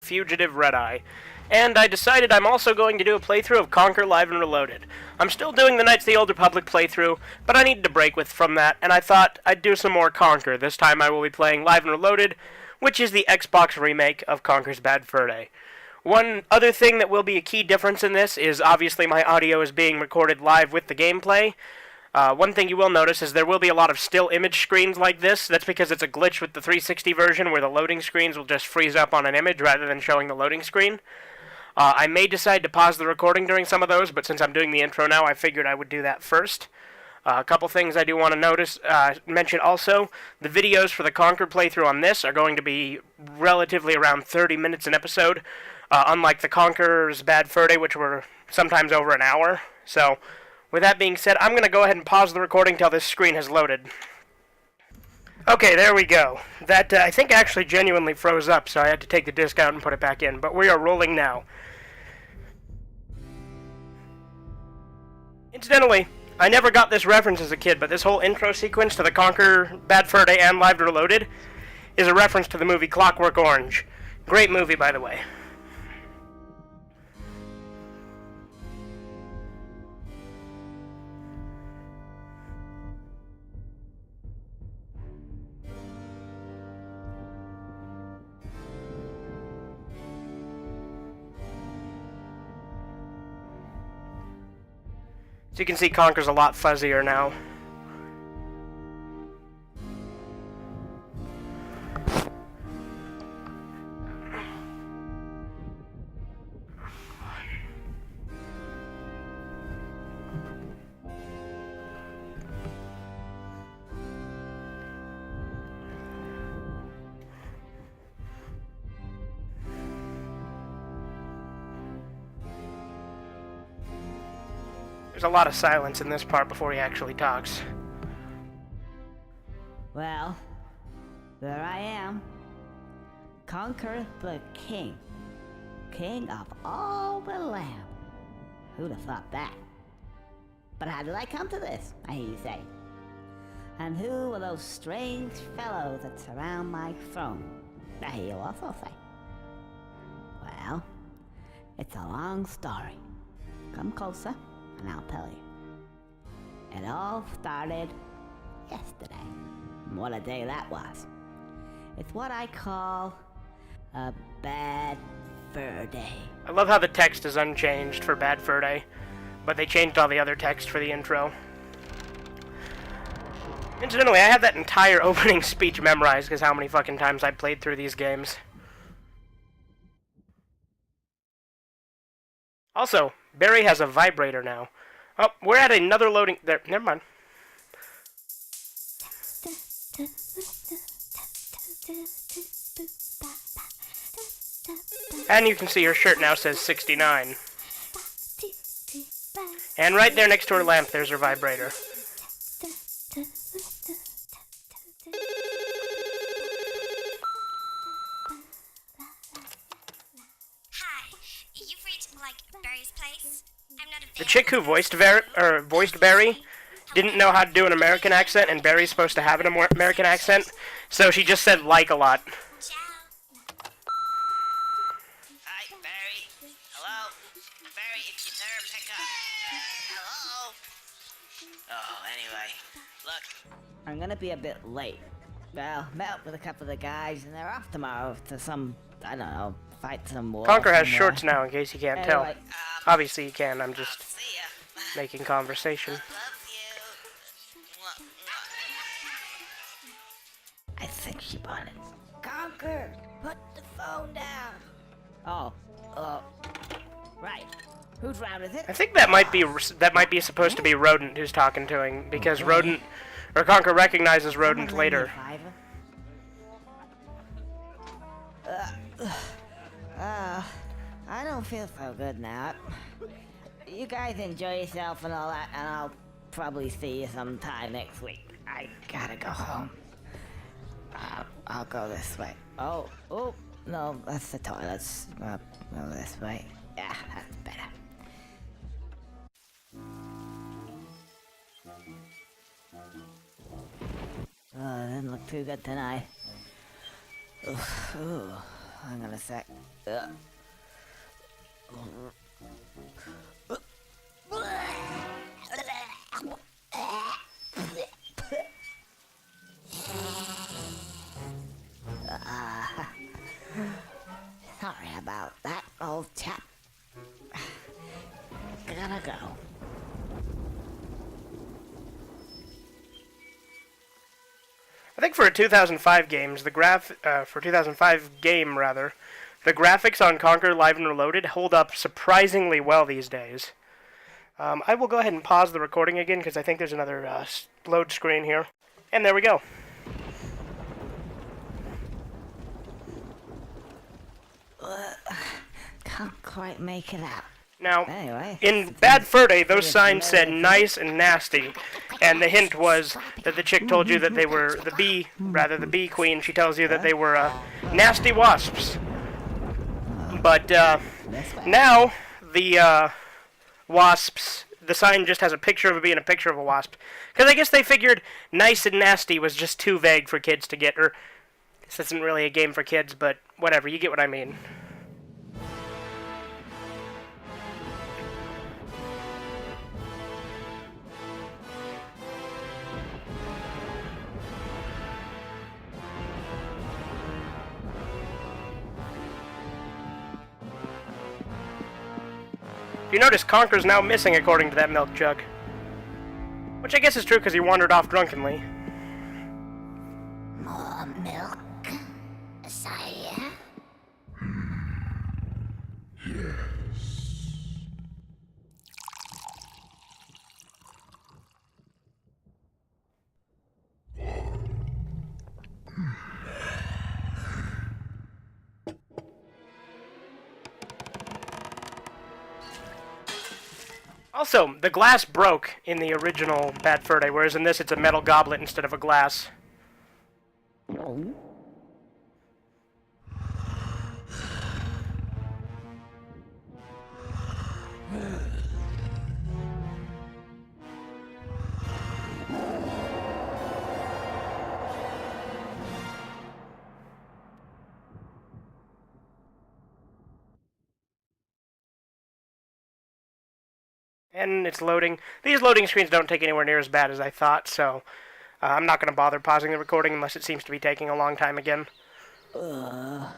Fugitive Red-Eye. And I decided I'm also going to do a playthrough of Conker Live and Reloaded. I'm still doing the Knights of the Old Republic playthrough, but I needed to break from that, and I thought I'd do some more Conker. This time I will be playing Live and Reloaded, which is the Xbox remake of Conker's Bad Fur Day. One other thing that will be a key difference in this is obviously my audio is being recorded live with the gameplay. One thing you will notice is there will be a lot of still image screens like this. That's because it's a glitch with the 360 version where the loading screens will just freeze up on an image rather than showing the loading screen. I may decide to pause the recording during some of those, but since I'm doing the intro now, I figured I would do that first. A couple things I do want to mention also. The videos for the Conker playthrough on this are going to be relatively around 30 minutes an episode, unlike the Conker's Bad Fur Day, which were sometimes over an hour. So, with that being said, I'm going to go ahead and pause the recording until this screen has loaded. Okay, there we go. That, I think, actually genuinely froze up, so I had to take the disc out and put it back in. But we are rolling now. Incidentally, I never got this reference as a kid, but this whole intro sequence to the Conker Bad Fur Day and Live Reloaded is a reference to the movie Clockwork Orange. Great movie, by the way. So you can see Conker's a lot fuzzier now. There's a lot of silence in this part before he actually talks. Well, there I am. Conker the King. King of all the land. Who'd have thought that? But how did I come to this, I hear you say? And who are those strange fellows that surround my throne? I hear you also say. Well, it's a long story. Come closer, and I'll tell you. It all started yesterday. What a day that was. It's what I call a bad fur day. I love how the text is unchanged for Bad Fur Day, but they changed all the other text for the intro. Incidentally, I have that entire opening speech memorized because how many fucking times I played through these games. Also, Barry has a vibrator now. Oh, we're at another loading... There, never mind. And you can see her shirt now says 69. And right there next to her lamp, there's her vibrator. The chick who voiced Barry didn't know how to do an American accent, and Barry's supposed to have an American accent, so she just said like a lot. Hi, Barry. Hello? Barry, if you never pick up. Hello? Oh, anyway, look. I'm gonna be a bit late. Well, met up with a couple of the guys, and they're off tomorrow to some, I don't know, fight some war. Conker has shorts now, in case you can't tell. Anyway, Obviously you can, I'm just See ya. making conversation. Love you. Mwah, mwah. I think she bought it. Conker, put the phone down. Oh, right. Whose round is it? I think that might be supposed to be Rodent who's talking to him, because Rodent, or Conker recognizes Rodent later. I don't feel so good now. You guys enjoy yourself and all that, and I'll probably see you sometime next week. I gotta go home. I'll go this way. Oh, no, that's the toilets. Go this way. Yeah, that's better. Oh, it didn't look too good tonight. Ooh. Hang on a sec. Sorry about that, old chap. Gotta go. I think for a 2005 games, the for 2005 game rather, the graphics on Conker Live and Reloaded hold up surprisingly well these days. I will go ahead and pause the recording again because I think there's another load screen here. And there we go. Can't quite make it out. Now, Anyway, in Bad Fur Day, those signs said nice and nasty, and the hint was that the chick told you that they were the bee queen. She tells you that they were nasty wasps. But now the wasps, the sign just has a picture of a bee and a picture of a wasp, because I guess they figured nice and nasty was just too vague for kids to get. Or this isn't really a game for kids, but whatever. You get what I mean. You notice Conker's now missing according to that milk jug. Which I guess is true because he wandered off drunkenly. more milk, sire? Also, the glass broke in the original Bad Fur Day, whereas in this it's a metal goblet instead of a glass. And it's loading. These loading screens don't take anywhere near as bad as I thought, so I'm not going to bother pausing the recording unless it seems to be taking a long time again. Oh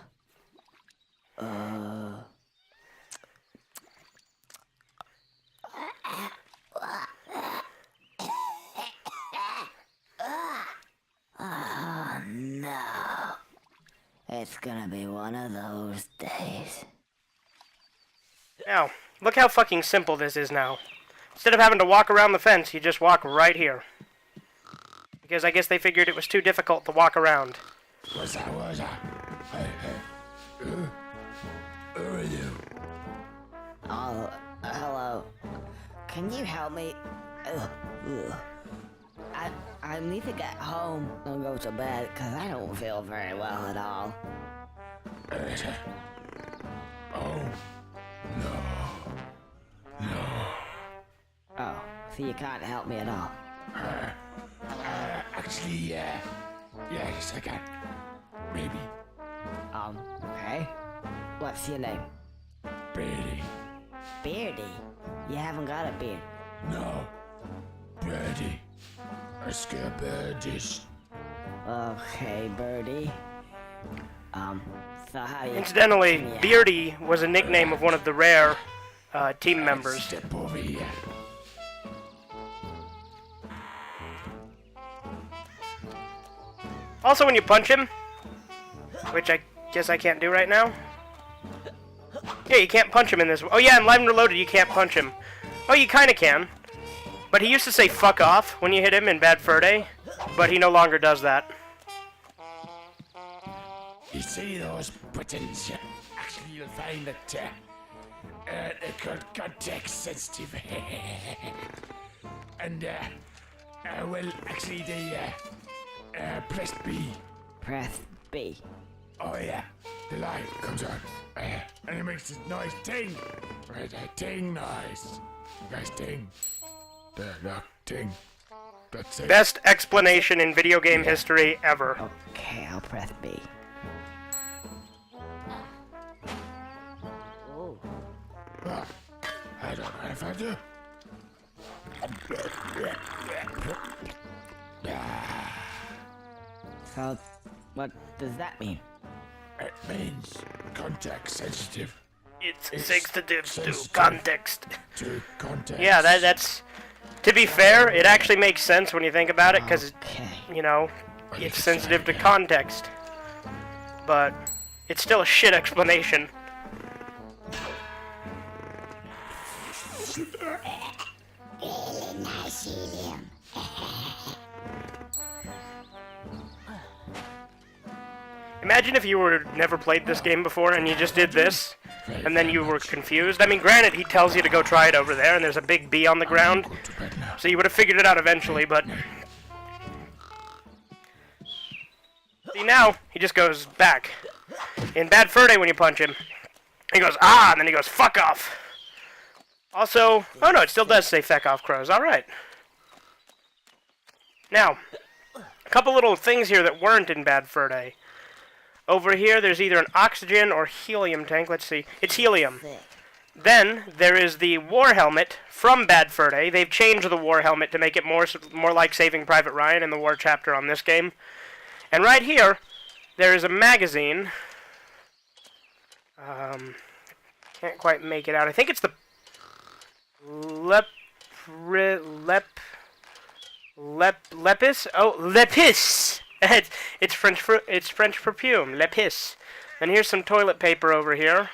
no. It's gonna be one of those days. Now, look how fucking simple this is now. Instead of having to walk around the fence, you just walk right here. Because I guess they figured it was too difficult to walk around. What's that? Hey. Who are you? Oh, hello. Can you help me? I need to get home and go to bed because I don't feel very well at all. Oh, no. Oh, so you can't help me at all? Actually, yes, I can. Maybe. Okay. What's your name? Beardy. Beardy? You haven't got a beard. No. Birdie. I scare birdies. Okay, Birdie. So how you... Incidentally, Beardy was a nickname of one of the rare team members. Step over here. Also, when you punch him, which I guess I can't do right now. Yeah, you can't punch him in this. Oh yeah, in Live and Reloaded you can't punch him. Oh, you kinda can. But he used to say fuck off when you hit him in Bad Fur Day, but he no longer does that. You see those buttons? Actually, you'll find that they're context sensitive. And, well, actually, they, press B. Press B. Oh, yeah. The light comes on. And it makes this noise ting. Right, a ting noise. You guys ting. There, look, ting. That's it. Best explanation in video game history ever. Okay, I'll press B. mind if I do? So, what does that mean? It means context sensitive It's sensitive to sensitive. context. to context. Yeah, that's... To be fair, it actually makes sense when you think about it, because, Okay. you know, What did it's you say sensitive to again? context. But it's still a shit explanation. Imagine if you were never played this game before and you just did this, and then you were confused. I mean, granted, he tells you to go try it over there, and there's a big bee on the ground, Go to bed now. so you would have figured it out eventually, but... See, now, he just goes back. In Bad Fur Day, when you punch him, he goes, ah, and then he goes, fuck off. Also, oh no, it still does say feck off, crows. Alright. Now, a couple little things here that weren't in Bad Fur Day. Over here, there's either an oxygen or helium tank. Let's see. It's helium. Then, there is the war helmet from Bad Fur Day. They've changed the war helmet to make it more like Saving Private Ryan in the war chapter on this game. And right here, there is a magazine. Can't quite make it out. I think it's the Lepis? Oh, Lepis! It's French perfume, Lepis. Then here's some toilet paper over here.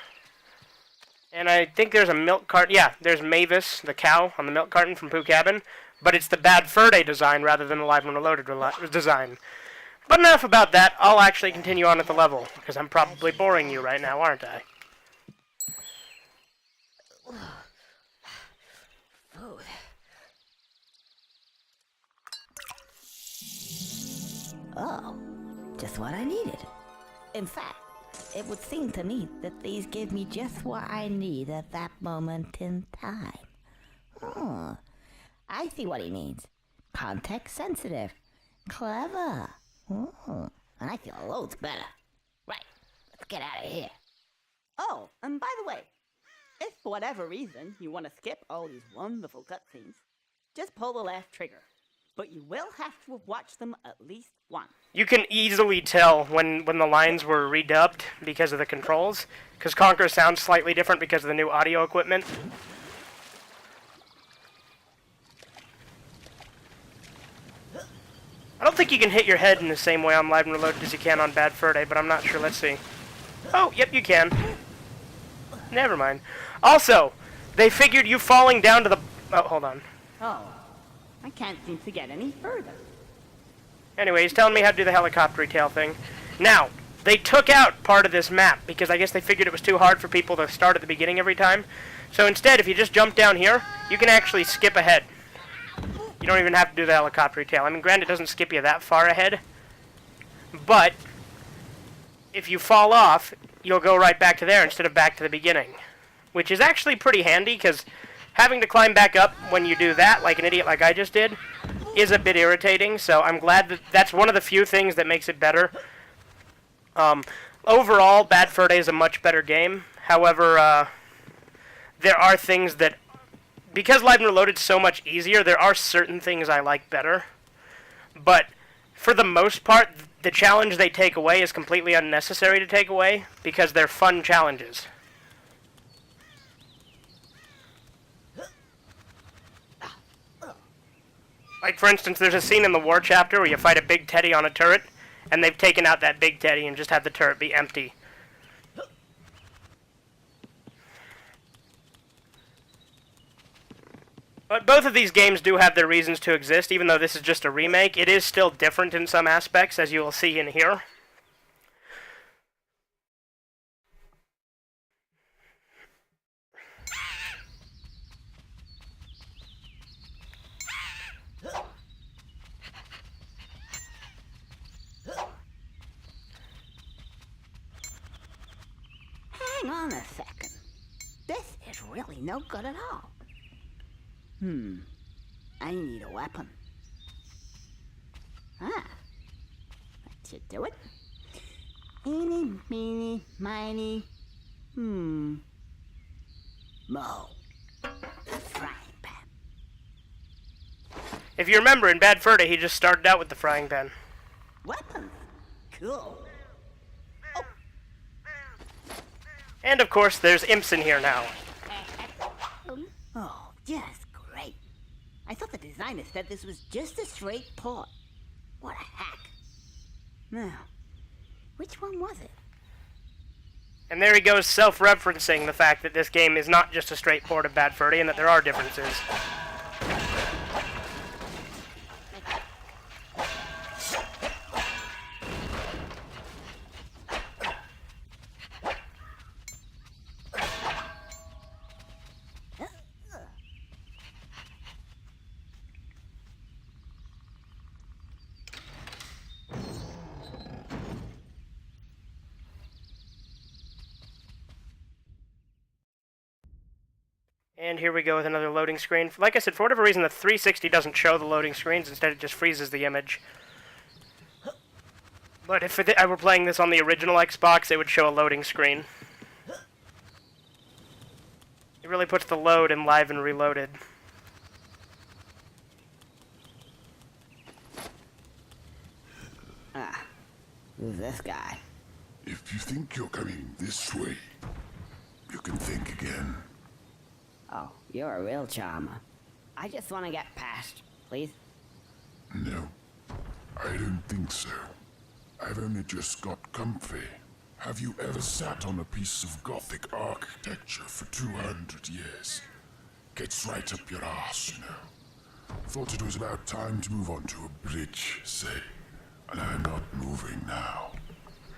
And I think there's a milk carton. Yeah, there's Mavis, the cow, on the milk carton from Pooh Cabin. But it's the Bad Fur Day design rather than the Live and Reloaded design. But enough about that. I'll actually continue on at the level, because I'm probably boring you right now, aren't I? Food. Oh, just what I needed. In fact, it would seem to me that these give me just what I need at that moment in time. Oh, I see what he means. Context sensitive. Clever. Oh, and I feel loads better. Right, let's get out of here. Oh, and by the way, if for whatever reason you want to skip all these wonderful cutscenes, just pull the left trigger. But you will have to have watched them at least once. You can easily tell when the lines were redubbed because of the controls, because Conker sounds slightly different because of the new audio equipment. I don't think you can hit your head in the same way on Live and Reloaded as you can on Bad Fur Day, but I'm not sure. Let's see. Oh, yep, you can. Never mind. Also, they figured you falling down to the... Oh, hold on. Oh, I can't seem to get any further. Anyway, he's telling me how to do the helicopter tail thing. Now, they took out part of this map because I guess they figured it was too hard for people to start at the beginning every time. So instead, if you just jump down here, you can actually skip ahead. You don't even have to do the helicopter tail. I mean, granted, it doesn't skip you that far ahead. But if you fall off, you'll go right back to there instead of back to the beginning. Which is actually pretty handy, because having to climb back up when you do that, like an idiot like I just did, is a bit irritating. So I'm glad that that's one of the few things that makes it better. Overall, Bad Fur Day is a much better game. However, there are things that... Because Live and Reloaded is so much easier, there are certain things I like better. But for the most part, the challenge they take away is completely unnecessary to take away, because they're fun challenges. Like, for instance, there's a scene in the War chapter where you fight a big teddy on a turret, and they've taken out that big teddy and just had the turret be empty. But both of these games do have their reasons to exist, even though this is just a remake. It is still different in some aspects, as you will see in here. Hang on a second. This is really no good at all. I need a weapon. That should do it. Eeny, meeny, miny, Mo. If you remember, in Bad Fur Day, he just started out with the frying pan. Weapons. Cool. And of course, there's imps in here now. Oh, yes, great. I thought the designer said this was just a straight port. What a hack. Now, which one was it? And there he goes, self-referencing the fact that this game is not just a straight port of Bad Fur Day and that there are differences. And here we go with another loading screen. Like I said, for whatever reason, the 360 doesn't show the loading screens. Instead, it just freezes the image. But if I were playing this on the original Xbox, it would show a loading screen. It really puts the load in Live and Reloaded. Ah, who's this guy? If you think you're coming this way, you can think again. Oh, you're a real charmer. I just want to get past, please. No, I don't think so. I've only just got comfy. Have you ever sat on a piece of Gothic architecture for 200 years? Gets right up your arse, you know. Thought it was about time to move on to a bridge, say. And I'm not moving now.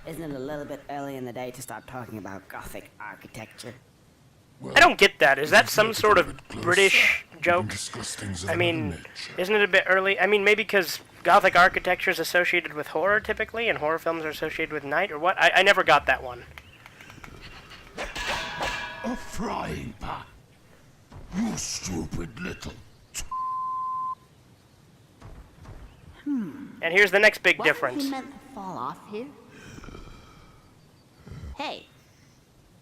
Isn't it a little bit early in the day to start talking about Gothic architecture? Well, I don't get that. Is that if some you sort look of a bit closer, British we can joke? discuss things of I mean, another nature. isn't it a bit early? I mean, maybe because Gothic architecture is associated with horror typically, and horror films are associated with night, or what? I never got that one. A frying pan. You stupid little... And here's the next big difference. Wasn't he meant to fall off here? Hey,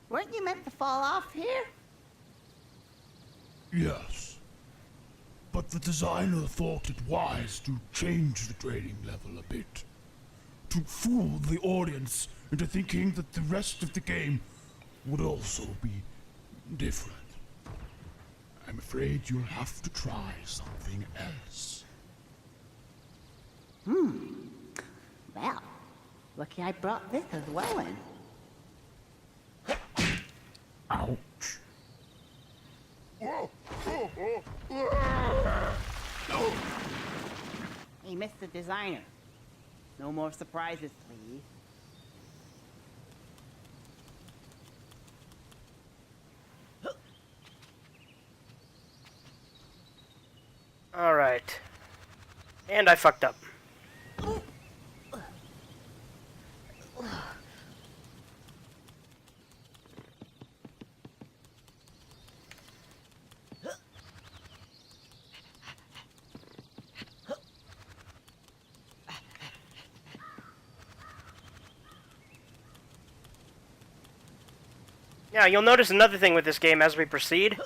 weren't you meant to fall off here? Yes. But the designer thought it wise to change the training level a bit. To fool the audience into thinking that the rest of the game would also be different. I'm afraid you'll have to try something else. Well, lucky I brought this as well in. Ouch. Hey, Mr. Designer. No more surprises, please. Alright. And I fucked up. Now, you'll notice another thing with this game as we proceed.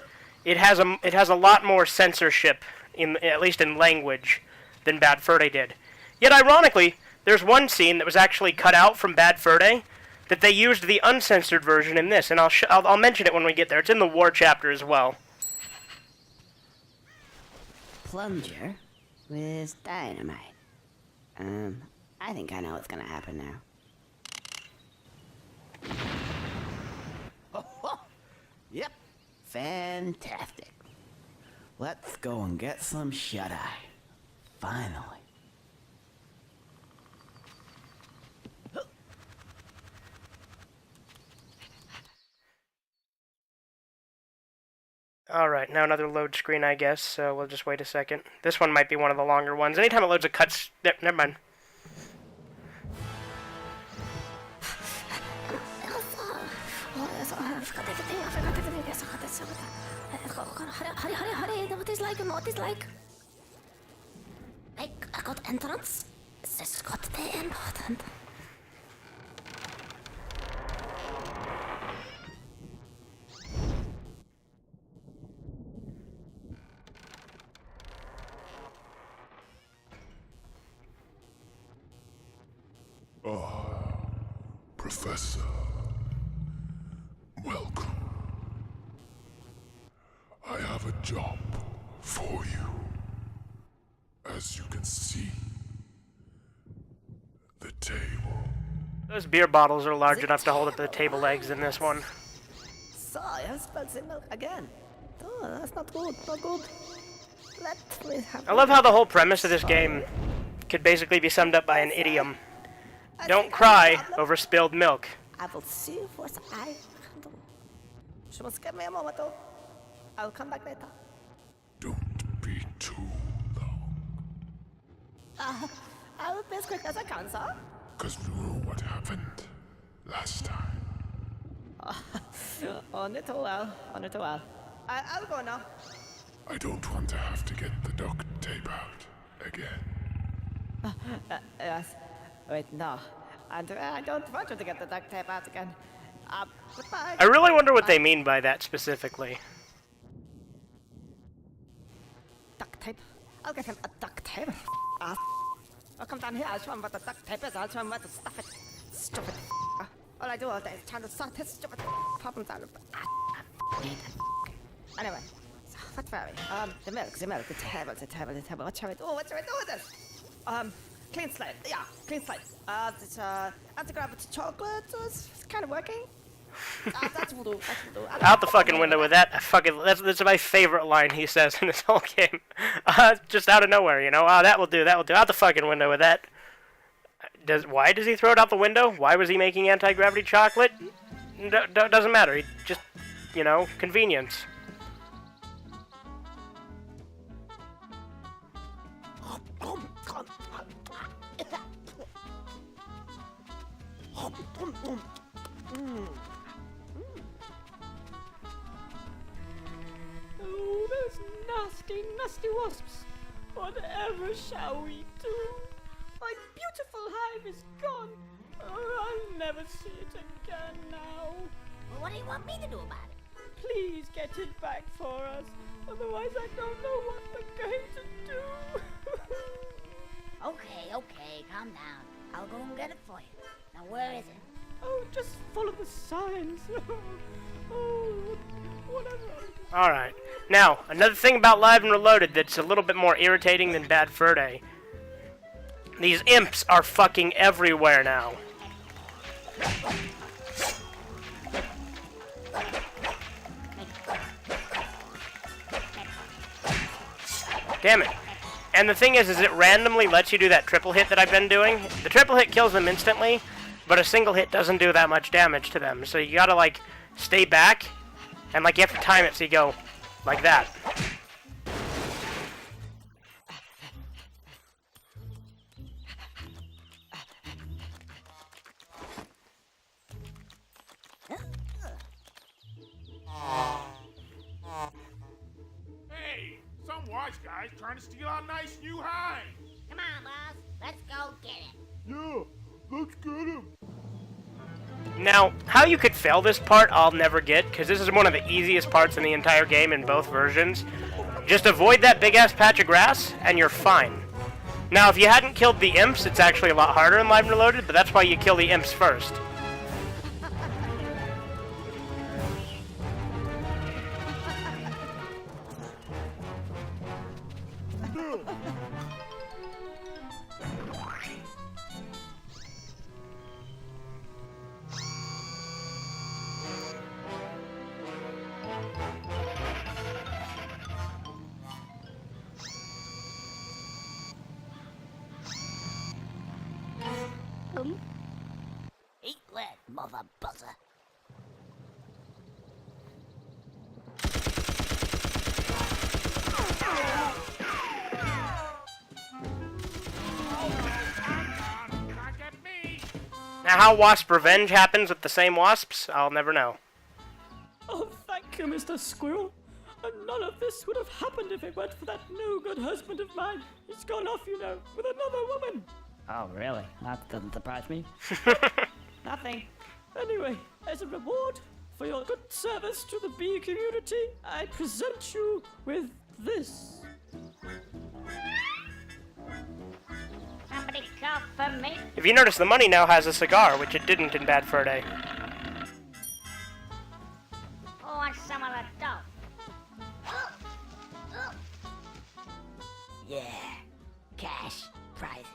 It has a lot more censorship, at least in language, than Bad Fur Day did. Yet, ironically, there's one scene that was actually cut out from Bad Fur Day that they used the uncensored version in this, and I'll mention it when we get there. It's in the war chapter as well. Plunger with dynamite. I think I know what's gonna happen now. Yep, fantastic. Let's go and get some shut-eye. Finally. Alright, now another load screen, I guess, so we'll just wait a second. This one might be one of the longer ones. Anytime it loads a cuts... Never mind. What is like? What is like? I got entrance. This got the important. Professor, welcome. I have a job for you. As you can see, the table. Those beer bottles are large enough to hold up the table legs in this one. So, I have spelled the milk again. Oh, that's not good, not good. Let me have I love how the whole premise of this game could basically be summed up by an idiom. Don't cry over spilled milk. I will see what I can do. Just give me a moment, though. I'll come back later. Don't be too long. I'll be as quick as I can, sir. Because you know what happened last time. On it well, on it well. I'll go now. I don't want to have to get the duct tape out again. Yes. Wait, no. I don't want you to get the duct tape out again. Goodbye. I really wonder what they mean by that specifically. Duct tape? I'll get him a duct tape. I'll come down here, I'll show him what the duct tape is, I'll show him where to stuff it. Stupid. All I do all day is trying to sort his stupid problems out of Anyway, so what's very? The milk, the table. What shall we do? What shall we do with this? Clean slate. Yeah, clean slate. This anti-gravity chocolate is kind of working. That's voodoo. That's voodoo. Out the fucking window with that. That's my favorite line he says in this whole game. Just out of nowhere, you know. That will do. Out the fucking window with that. Why does he throw it out the window? Why was he making anti-gravity chocolate? Doesn't matter. He just, you know, convenience. Oh, those nasty, nasty wasps. Whatever shall we do? My beautiful hive is gone. Oh, I'll never see it again now. Well, what do you want me to do about it? Please get it back for us. Otherwise, I don't know what we're going to do. Okay, calm down. I'll go and get it for you. Now, where is it? Oh, just follow the signs. Oh, whatever. Alright. Now, another thing about Live and Reloaded that's a little bit more irritating than Bad Fur Day. These imps are fucking everywhere now. Damn it. And the thing is it randomly lets you do that triple hit that I've been doing. The triple hit kills them instantly, but a single hit doesn't do that much damage to them. So you gotta, like, stay back, and, like, you have to time it so you go like that. Hey, some wise guy's trying to steal our nice new hive. Come on, boss. Let's go get him. Yeah, let's get him. Now, how you could fail this part, I'll never get, because this is one of the easiest parts in the entire game in both versions. Just avoid that big-ass patch of grass, and you're fine. Now, if you hadn't killed the imps, it's actually a lot harder in Live and Reloaded, but that's why you kill the imps first. Eat lead, mother buzzer. Not get me. Now, how Wasp Revenge happens with the same wasps, I'll never know. Oh, thank you, Mr. Squirrel. And none of this would have happened if it weren't for that no-good husband of mine. He's gone off, you know, with another woman. Oh, really? That doesn't surprise me. Nothing. Anyway, as a reward for your good service to the bee community, I present you with this. Somebody call for for me? If you notice, the money now has a cigar, which it didn't in Bad Fur Day. Who wants some of the dough? Yeah, cash prizes.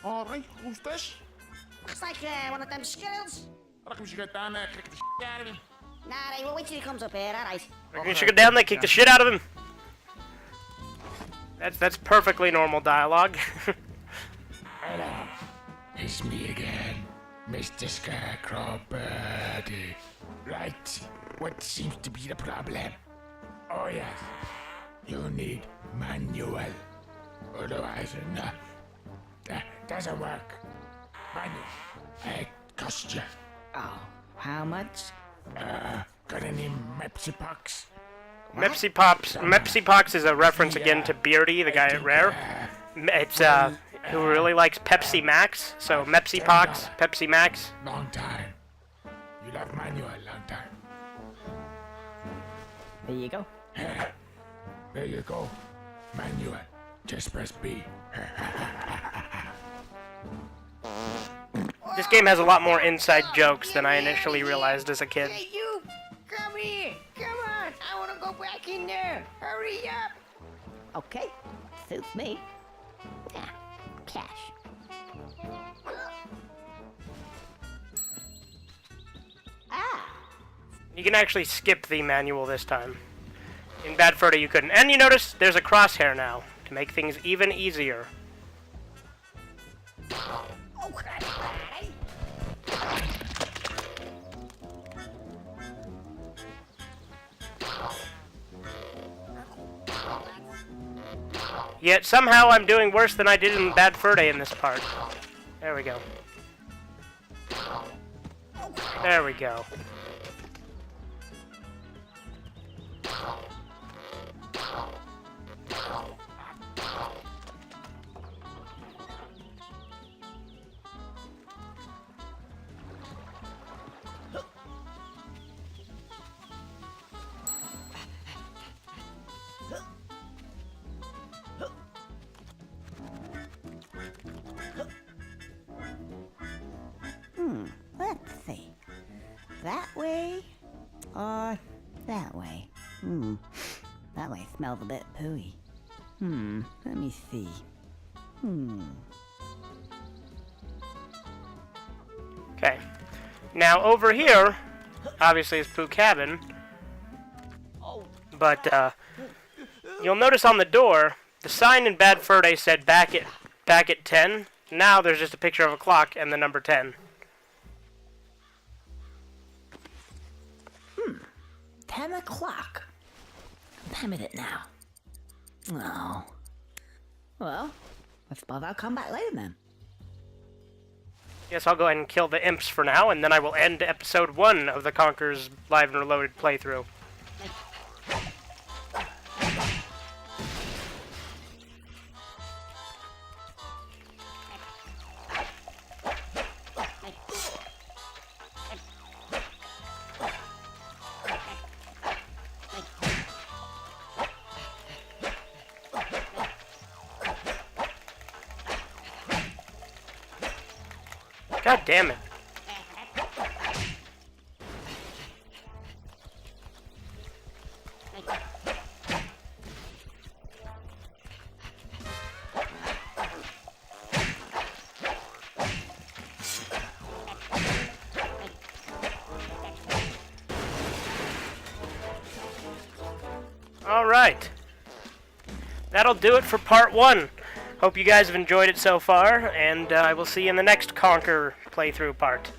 Alright, who's this? Looks like one of them Skittles. I reckon we should get down there and kick the shit out of him. Nah, they will wait till he comes up here, alright. You should go down there, kick the shit out of him. That's perfectly normal dialogue. Hello, it's me again, Mr. Scarecrow Birdie. Right, what seems to be the problem? Oh yes, you need manual. Otherwise, no, that doesn't work. Manual, cost you. Oh, how much? Got any Mepsi Pucks? Mepsi Pox is a reference again to Beardy, the guy at Rare. It's who really likes Pepsi Max. So Mepsi Pox, Pepsi Max. Long time. You love manual, long time. There you go. There you go. Manual. Just press B. This game has a lot more inside jokes than I initially realized as a kid. Hey, you! Come here! Come on! I want to go back in there! Hurry up! Okay, suits me. Yeah, cash. You can actually skip the manual this time. In Bad Fur Day you couldn't. And you notice there's a crosshair now to make things even easier. Yet somehow I'm doing worse than I did in Bad Fur Day in this part. There we go. There we go. Let's see. That way or that way? That way smells a bit pooey. Let me see. Okay. Now over here, obviously is Pooh Cabin. But you'll notice on the door, the sign in Bad Fur Day said back at 10. Now there's just a picture of a clock and the number 10. 10 o'clock. What time is it now? Oh. Well, I suppose I'll come back later then. Yes, I'll go ahead and kill the imps for now, and then I will end episode 1 of the Conker's Live and Reloaded playthrough. God damn it. Alright. That'll do it for part 1. Hope you guys have enjoyed it so far, and I will see you in the next Conker playthrough part.